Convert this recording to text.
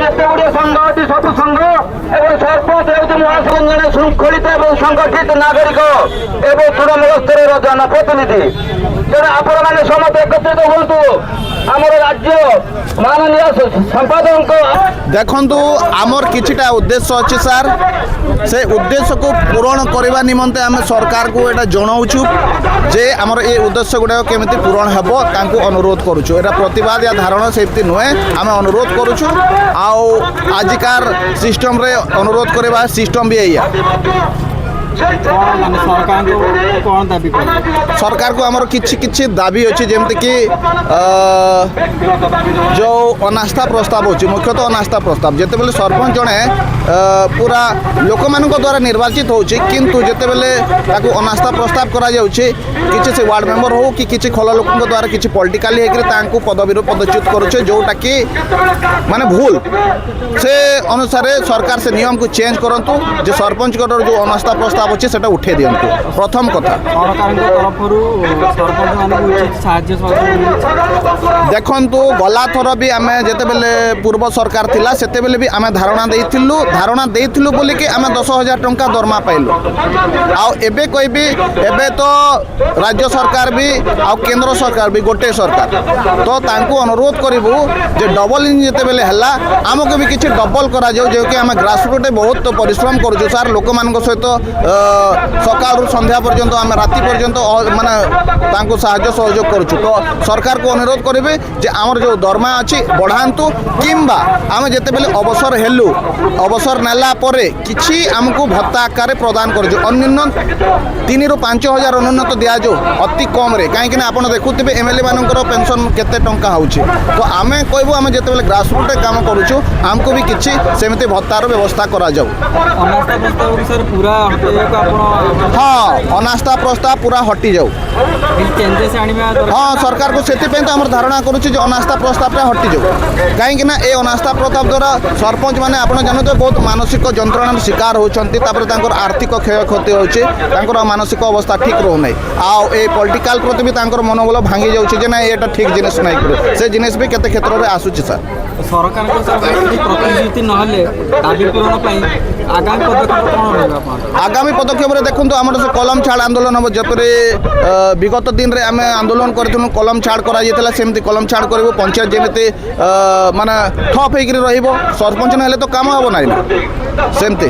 ଏତେ ଗୁଡ଼ିଏ ସଂଘ ଅଛି, ସବୁ ସଂଘ ଏବଂ ସରପଞ୍ଚ ହେଉଛି ମହାସଂଘ ଜଣେ ଶୃଙ୍ଖଳିତ ଏବଂ ସଂଗଠିତ ନାଗରିକ ଏବଂ ତୃଣମୂଳ ସ୍ତରର ଜନପ୍ରତିନିଧି। ତେଣୁ ଆପଣମାନେ ସମସ୍ତେ ଏକତ୍ରିତ ହୁଅନ୍ତୁ। ଆମର ରାଜ୍ୟ ମାନନୀୟ ସମ୍ପାଦକଙ୍କ ଦେଖନ୍ତୁ ଆମର କିଛିଟା ଉଦ୍ଦେଶ୍ୟ ଅଛି ସାର୍, ସେ ଉଦ୍ଦେଶ୍ୟକୁ ପୂରଣ କରିବା ନିମନ୍ତେ ଆମେ ସରକାରକୁ ଏଇଟା ଜଣାଉଛୁ ଯେ ଆମର ଏ ଉଦ୍ଦେଶ୍ୟ ଗୁଡ଼ାକ କେମିତି ପୂରଣ ହେବ ତାଙ୍କୁ ଅନୁରୋଧ କରୁଛୁ। ଏଇଟା ପ୍ରତିବାଦ ୟା ଧାରଣା ସେମିତି ନୁହେଁ, ଆମେ ଅନୁରୋଧ କରୁଛୁ। ଆଉ ଆଜିକାର ସିଷ୍ଟମରେ ଅନୁରୋଧ କରିବା ସିଷ୍ଟମ ବି ଏଇଆ। ସରକାରକୁ ଆମର କିଛି କିଛି ଦାବି ଅଛି, ଯେମିତିକି ଯେଉଁ ଅନାସ୍ଥା ପ୍ରସ୍ତାବ ଅଛି, ମୁଖ୍ୟତଃ ଅନାସ୍ଥା ପ୍ରସ୍ତାବ। ଯେତେବେଳେ ସରପଞ୍ଚ ଜଣେ ପୁରା ଲୋକମାନଙ୍କ ଦ୍ୱାରା ନିର୍ବାଚିତ ହେଉଛି, କିନ୍ତୁ ଯେତେବେଳେ ତାକୁ ଅନାସ୍ଥା ପ୍ରସ୍ତାବ କରାଯାଉଛି, କିଛି ସେ ୱାର୍ଡ଼ ମେମ୍ବର ହେଉ କି କିଛି ଖୋଲା ଲୋକଙ୍କ ଦ୍ୱାରା କିଛି ପଲିଟିକାଲି ହେଇକରି ତାଙ୍କୁ ପଦବୀରୁ ପଦଚ୍ୟୁତ କରୁଛେ, ଯେଉଁଟାକି ମାନେ ଭୁଲ। ସେ ଅନୁସାରେ ସରକାର ସେ ନିୟମକୁ ଚେଞ୍ଜ କରନ୍ତୁ ଯେ ସରପଞ୍ଚଙ୍କର ଯେଉଁ ଅନାସ୍ଥା ପ୍ରସ୍ତାବ ଅଛି সেটা উঠিয়ে দিয়ন্তু। প্রথম কথা দেখন্তু গলা থর বি আমি যেতেবেলে পূর্ব সরকার লা সেতেবেলে বি আমি ধারণা দেইথিলু বলিকি আমি 10,000 টঙ্কা দরমা পাইলু। আও এবে কইবি এবে তো রাজ্য সরকার বি আও কেন্দ্র সরকার বি গোটে সরকার, তো তাঙ্কু অনুরোধ করিবু যে ডবল ইন যেতেবেলে হেলা আমাকে বি কিছু ডবল করা যাও, যে কি আমি গ্রাসরুটে বহুত পরিশ্রম করছু স্যার। লোকମାନଙ୍କ সহিত সকালু সন্ধ্যা পর্যন্ত আমি রাতি পর্যন্ত মানে তাঙ্কু সাহায্য সহযোগ করছু। তো সরকারকে অনুরোধ করবে যে আমার যে দরমা আছে বঢ়ান্তু, কিংবা আমি যেতেবেলে অবসর হেলু অবসর নেলা পরে কিছু আমকু ভত্তা আকারে প্রদান করছু। অন্যান্য 3 ରୁ 5,000 অনুন্নত দিয়াযো অতি কমরে, কাইকি না আপনার দেখুথিবে এমএলএ মানଙ୍କର পেনশন কেতে টঙ্কা হচ্ছে। তো আমি কইবু আমি যেতেবেলে গ্রাসরুটে কাম করছু আমকু বি কিছু সেমিতি ভত্তার ব্যবস্থা করা যাও। हाँ अनास्था प्रस्ताव पूरा हटि जाऊ। हाँ सरकार को से आम धारणा करुच्छे अनास्था प्रस्ताव हटि जाऊ, कहीं ए अनास्था प्रस्ताव द्वारा सरपंच मैंने आप जानते बहुत मानसिक जंत्रणार शिकार होती, आर्थिक क्षयक्षति हो, मानसिक अवस्था ठीक रोना। आउ ए पॉलिटिकल प्रति भी मनोबल भांगी जाऊँचे ना ये ठीक जिनिस ना से जिनिस भी केते क्षेत्र में आसूची सर। सरकार आगामी पदक्षेप देखूँ आम से कलम छाड़ आंदोलन हम जपरी विगत दिन में आम आंदोलन करूँ, कलम छाड़ करमती कलम छाड़ करूँ। पंचायत जमी माने ठप हो सरपंच ना तो काम हम ना सेमती।